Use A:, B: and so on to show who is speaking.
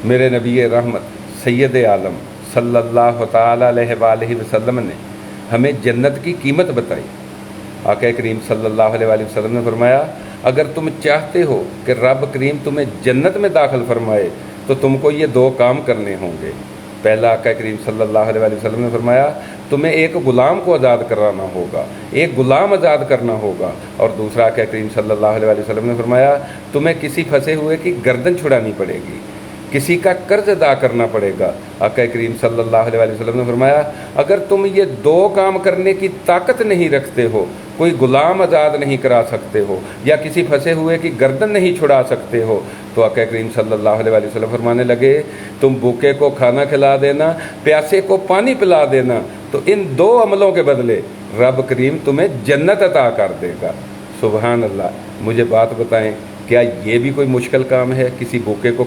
A: मेरे नबी रहमत सैयद आलम सल्लल्लाहु ताला अलैहि वसल्लम ने हमें जन्नत की कीमत बताई। आका करीम सल्लल्लाहु अलैहि वसल्लम ने फरमाया, अगर तुम चाहते हो कि रब करीम तुम्हें जन्नत में दाखिल फरमाए तो तुमको ये दो काम करने होंगे। पहला, आका करीम सल्लल्लाहु अलैहि वसल्लम ने फरमाया, तुम्हें एक ग़ुलाम को आज़ाद कराना होगा, एक ग़ुलाम आज़ाद करना होगा। और दूसरा, आका करीम सल्लल्लाहु अलैहि वसल्लम ने फरमाया, तुम्हें किसी फंसे हुए की गर्दन छुड़ानी पड़ेगी, किसी का कर्ज अदा करना पड़ेगा। आका करीम सल्लल्लाहु अलैहि वसल्लम ने फरमाया, अगर तुम ये दो काम करने की ताकत नहीं रखते हो, कोई ग़ुलाम आज़ाद नहीं करा सकते हो या किसी फंसे हुए की गर्दन नहीं छुड़ा सकते हो, तो आका करीम सल्लल्लाहु अलैहि वसल्लम फरमाने लगे, तुम भूखे को खाना खिला देना, प्यासे को पानी पिला देना, तो इन दो अमलों के बदले रब करीम तुम्हें जन्नत अता कर देगा। सुभान अल्लाह। मुझे बात बताएं, क्या ये भी कोई मुश्किल काम है? किसी भूखे को